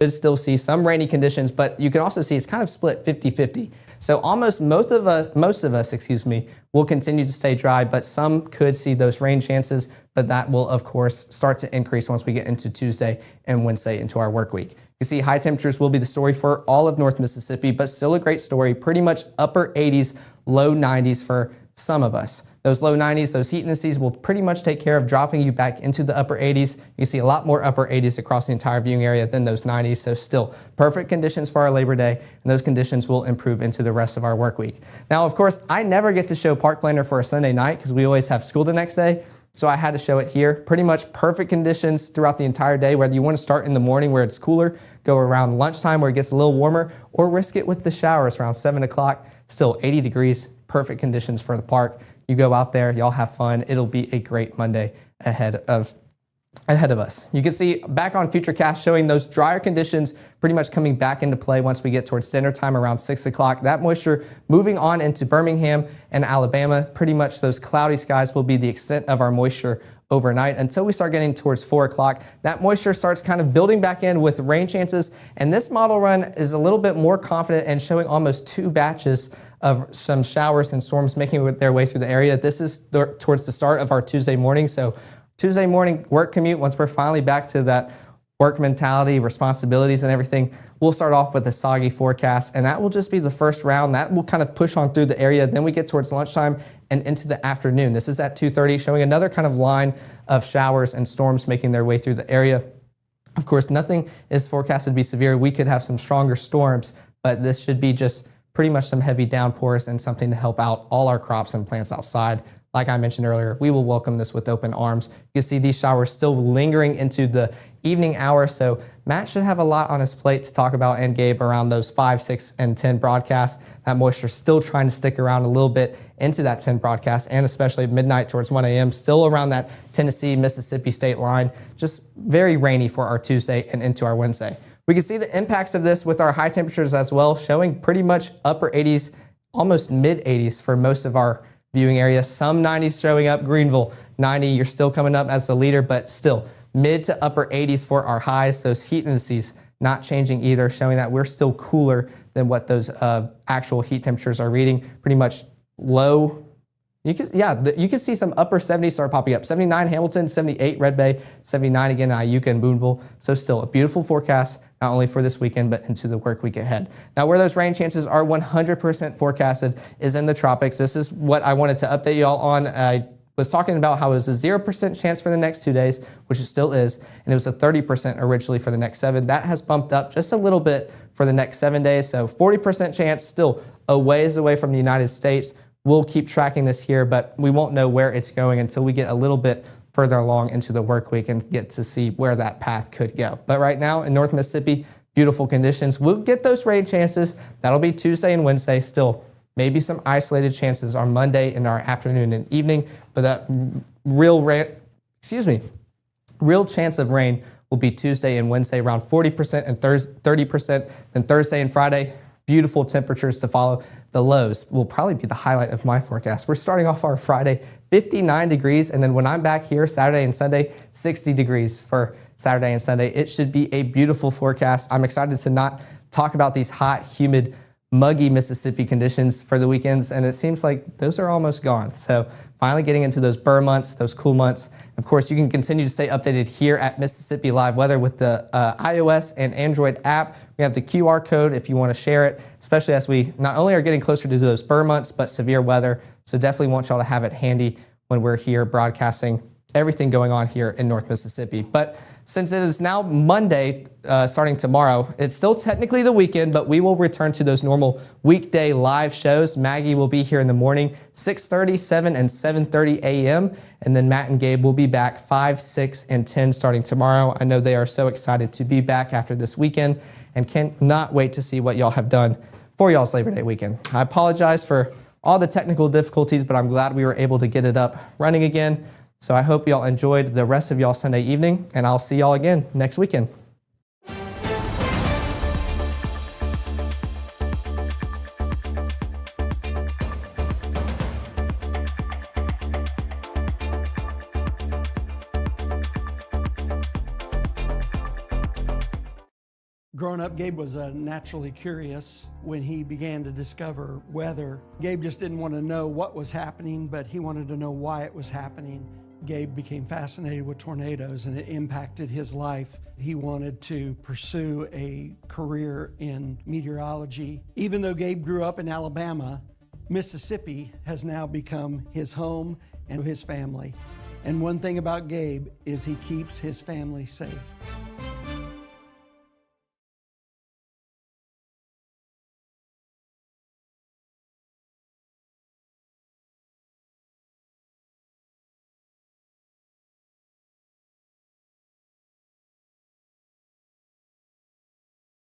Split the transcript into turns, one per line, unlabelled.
could still see some rainy conditions, but you can also see it's kind of split 50-50. So almost most of us, will continue to stay dry, but some could see those rain chances, but that will of course start to increase once we get into Tuesday and Wednesday into our work week. You see high temperatures will be the story for all of North Mississippi, but still a great story, pretty much upper 80s, low 90s for some of us. Those low 90s, those heat indices will pretty much take care of dropping you back into the upper 80s. You see a lot more upper 80s across the entire viewing area than those 90s, so still perfect conditions for our Labor Day, and those conditions will improve into the rest of our work week. Now, of course, I never get to show Parklander for a Sunday night because we always have school the next day, so I had to show it here. Pretty much perfect conditions throughout the entire day, whether you want to start in the morning where it's cooler, go around lunchtime where it gets a little warmer, or risk it with the showers around 7 o'clock, still 80 degrees, perfect conditions for the park. You go out there, y'all have fun. It'll be a great Monday ahead of us. You can see back on Futurecast showing those drier conditions pretty much coming back into play once we get towards dinner time around 6 o'clock. That moisture moving on into Birmingham and Alabama. Pretty much those cloudy skies will be the extent of our moisture overnight until we start getting towards 4 o'clock. That moisture starts kind of building back in with rain chances, and this model run is a little bit more confident and showing almost 2 batches of some showers and storms making their way through the area. This is towards the start of our Tuesday morning. So Tuesday morning work commute, once we're finally back to that work mentality, responsibilities and everything, we'll start off with a soggy forecast, and that will just be the first round. That will kind of push on through the area. Then we get towards lunchtime and into the afternoon. This is at 2:30, showing another kind of line of showers and storms making their way through the area. Of course, nothing is forecasted to be severe. We could have some stronger storms, but this should be just pretty much some heavy downpours and something to help out all our crops and plants outside. Like I mentioned earlier, we will welcome this with open arms. You see these showers still lingering into the evening hours, so Matt should have a lot on his plate to talk about, and Gabe, around those 5, 6, and 10 broadcasts. That moisture still trying to stick around a little bit into that 10 broadcast, and especially at midnight towards 1 a.m., still around that Tennessee-Mississippi state line. Just very rainy for our Tuesday and into our Wednesday. We can see the impacts of this with our high temperatures as well, showing pretty much upper 80s, almost mid 80s for most of our viewing area. Some 90s showing up. Greenville 90, you're still coming up as the leader, but still mid to upper 80s for our highs. Those heat indices not changing either, showing that we're still cooler than what those actual heat temperatures are reading. Pretty much low. You can see some upper 70s start popping up. 79 Hamilton, 78 Red Bay, 79 again Iuka and Boonville. So still a beautiful forecast, not only for this weekend, but into the work week ahead. Now, where those rain chances are 100% forecasted is in the tropics. This is what I wanted to update y'all on. I was talking about how it was a 0% chance for the next 2 days, which it still is, and it was a 30% originally for the next 7. That has bumped up just a little bit for the next 7 days. So 40% chance, still a ways away from the United States. We'll keep tracking this here, but we won't know where it's going until we get a little bit further along into the work week and get to see where that path could go. But right now in North Mississippi, beautiful conditions. We'll get those rain chances. That'll be Tuesday and Wednesday. Still, maybe some isolated chances on Monday in our afternoon and evening, but that real chance of rain will be Tuesday and Wednesday, around 40% and 30%. Then Thursday and Friday, beautiful temperatures to follow. The lows will probably be the highlight of my forecast. We're starting off our Friday, 59 degrees, and then when I'm back here Saturday and Sunday, 60 degrees for Saturday and Sunday. It should be a beautiful forecast. I'm excited to not talk about these hot, humid, muggy Mississippi conditions for the weekends, and it seems like those are almost gone. So finally getting into those burr months, those cool months. Of course, you can continue to stay updated here at Mississippi Live Weather with the iOS and Android app. We have the QR code if you want to share it, especially as we not only are getting closer to those burr months, but severe weather. So definitely want y'all to have it handy when we're here broadcasting everything going on here in North Mississippi. But since it is now Monday, starting tomorrow, it's still technically the weekend, but we will return to those normal weekday live shows. Maggie will be here in the morning, 6:30, 7, and 7:30 a.m. And then Matt and Gabe will be back 5, 6, and 10 starting tomorrow. I know they are so excited to be back after this weekend and cannot wait to see what y'all have done for y'all's Labor Day weekend. I apologize for all the technical difficulties, but I'm glad we were able to get it up running again. So I hope y'all enjoyed the rest of y'all Sunday evening, and I'll see y'all again next weekend.
Growing up, Gabe was naturally curious. When he began to discover weather, Gabe just didn't want to know what was happening, but he wanted to know why it was happening. Gabe became fascinated with tornadoes, and it impacted his life. He wanted to pursue a career in meteorology. Even though Gabe grew up in Alabama, Mississippi has now become his home and his family. And one thing about Gabe is he keeps his family safe.